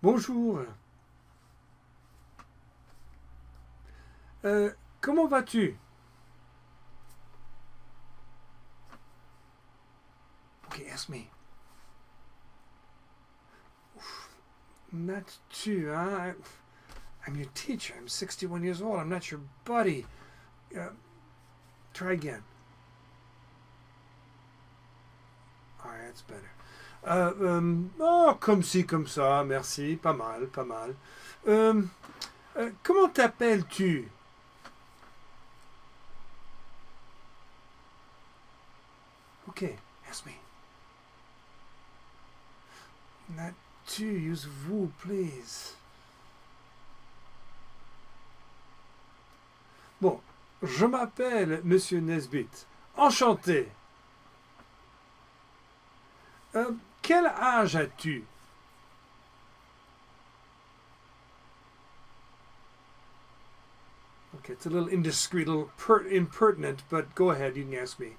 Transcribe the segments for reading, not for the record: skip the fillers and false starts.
Bonjour. Comment vas-tu? Okay, ask me. Not tu, huh? I'm your teacher. I'm 61 years old. I'm not your buddy. Uh, Try again. All right, that's better. Oh, comme ci, comme ça. Merci. Pas mal, pas mal. Comment t'appelles-tu? Okay, ask me. Not tu. Use vous, please. Bon, je m'appelle Monsieur Nesbitt. Enchanté. Quel âge as-tu? Okay, it's a little indiscreet, a little impertinent, but go ahead, you can ask me.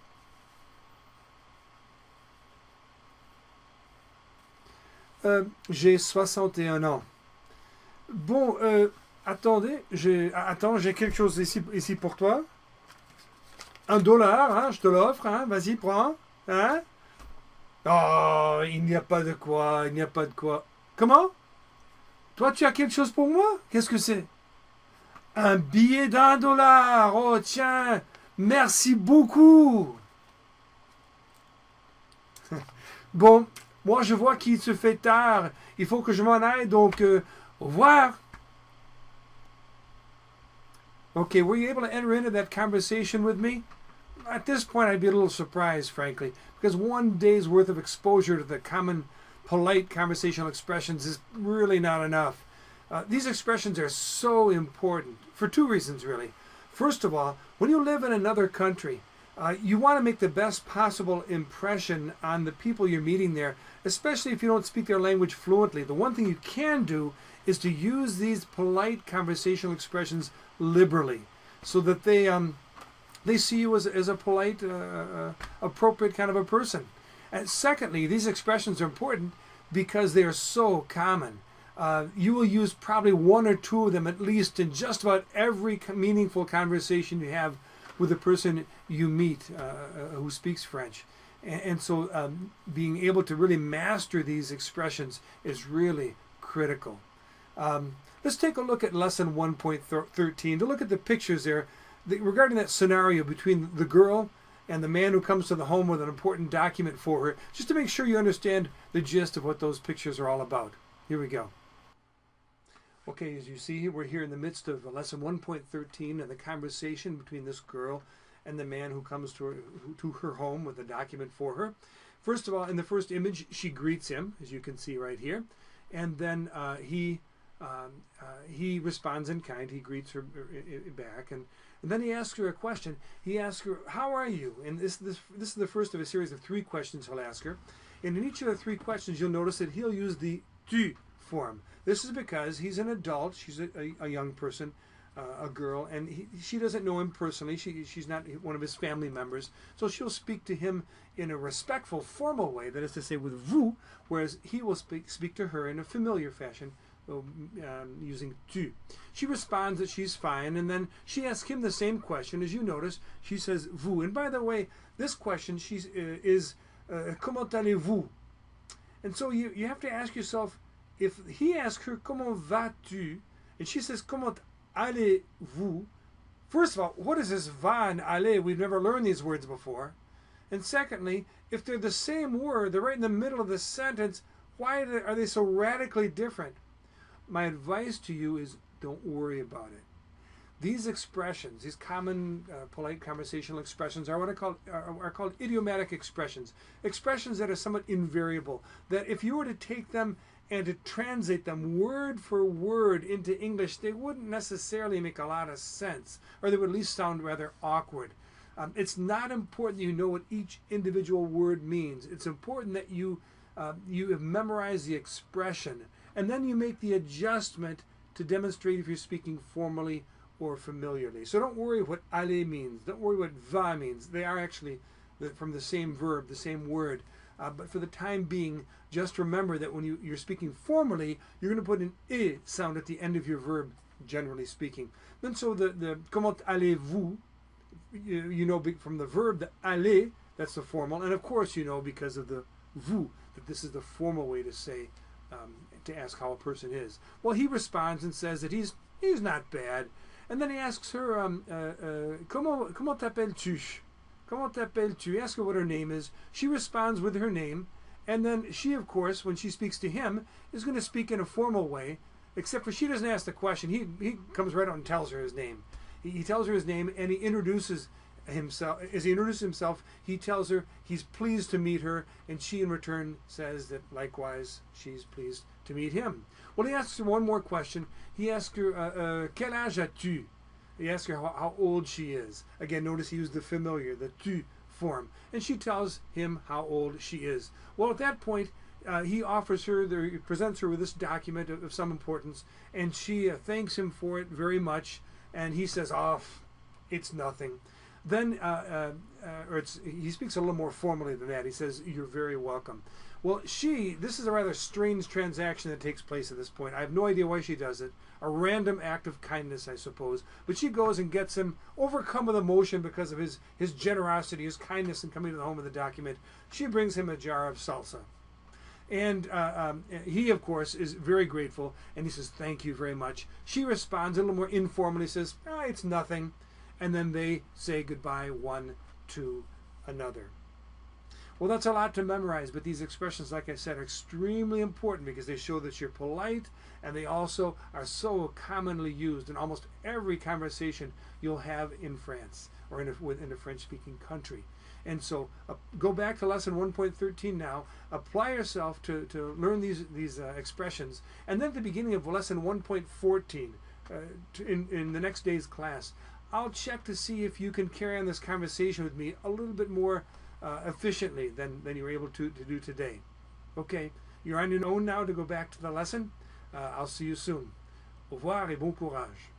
J'ai 61 ans. Bon, attendez, j'ai quelque chose ici pour toi. $1, hein, je te l'offre, hein, vas-y, prends. Hein? Oh, il n'y a pas de quoi, il n'y a pas de quoi. Comment? Toi, tu as quelque chose pour moi? Qu'est-ce que c'est? Un billet $1. Oh, tiens, merci beaucoup. Bon, moi, je vois qu'il se fait tard. Il faut que je m'en aille, donc au revoir. Okay, were you able to enter into that conversation with me? At this point, I'd be a little surprised, frankly, because one day's worth of exposure to the common polite conversational expressions is really not enough. These expressions are so important for two reasons, really. First of all, when you live in another country, you want to make the best possible impression on the people you're meeting there, especially if you don't speak their language fluently. The one thing you can do is to use these polite conversational expressions liberally so that they see you as a polite, appropriate kind of a person. And secondly, these expressions are important because they are so common. You will use probably one or two of them at least in just about every meaningful conversation you have with a person you meet who speaks French. And so being able to really master these expressions is really critical. Let's take a look at lesson 1.13 to look at the pictures there regarding that scenario between the girl and the man who comes to the home with an important document for her, just to make sure you understand the gist of what those pictures are all about. Here we go. Okay, as you see, we're here in the midst of lesson 1.13 and the conversation between this girl and the man who comes to her home with a document for her. First of all, in the first image, she greets him, as you can see right here, and then he responds in kind. He greets her back, and then he asks her a question. He asks her, "How are you?" And this is the first of a series of 3 questions he'll ask her. And in each of the 3 questions, you'll notice that he'll use the tu form. This is because he's an adult. She's a young person, a girl, and she doesn't know him personally. She's not one of his family members. So she'll speak to him in a respectful, formal way, that is to say with vous, whereas he will speak to her in a familiar fashion, using tu. She responds that she's fine, and then she asks him the same question. As you notice, she says vous. And by the way, this question is comment allez-vous? And so you have to ask yourself, if he asks her comment vas-tu, and she says comment allez-vous, first of all, what is this va and aller? We've never learned these words before. And secondly, if they're the same word, they're right in the middle of the sentence, why are they so radically different? My advice to you is don't worry about it. These expressions, these common polite conversational expressions, are what are called idiomatic expressions. Expressions that are somewhat invariable. That if you were to take them and to translate them word for word into English, they wouldn't necessarily make a lot of sense, or they would at least sound rather awkward. It's not important that you know what each individual word means. It's important that you have memorized the expression, and then you make the adjustment to demonstrate if you're speaking formally or familiarly. So don't worry what aller means. Don't worry what va means. They are actually from the same verb, the same word. but for the time being, just remember that when you're speaking formally, you're going to put an I sound at the end of your verb, generally speaking. Then so the comment allez-vous, you know from the verb, the aller, that's the formal, and of course you know because of the vous, that this is the formal way to say, to ask how a person is. Well, he responds and says that he's not bad, and then he asks her, comment t'appelles-tu? Comment t'appelles-tu? He asks her what her name is. She responds with her name, and then she, of course, when she speaks to him, is going to speak in a formal way, except for she doesn't ask the question. He comes right out and tells her his name. He tells her his name, and he introduces himself. As he introduces himself, he tells her he's pleased to meet her, and she in return says that likewise she's pleased to meet him. Well, he asks her one more question. He asks her, quel âge as-tu? He asks her how old she is. Again, notice he used the familiar, the tu form. And she tells him how old she is. Well, at that point, he offers her, he presents her with this document of some importance, and she thanks him for it very much. And he says, oh, it's nothing. Then, he speaks a little more formally than that. He says, you're very welcome. Well, this is a rather strange transaction that takes place at this point. I have no idea why she does it. A random act of kindness, I suppose. But she goes and gets him overcome with emotion because of his generosity, his kindness in coming to the home of the document. She brings him a jar of salsa. And he, of course, is very grateful, and he says, thank you very much. She responds a little more informally, says, it's nothing. And then they say goodbye one to another. Well, that's a lot to memorize, but these expressions, like I said, are extremely important because they show that you're polite, and they also are so commonly used in almost every conversation you'll have in France or in a French-speaking country. And so go back to lesson 1.13 now, apply yourself to learn these expressions, and then at the beginning of lesson 1.14, in the next day's class, I'll check to see if you can carry on this conversation with me a little bit more efficiently than you were able to do today. Okay, you're on your own now to go back to the lesson. I'll see you soon. Au revoir et bon courage.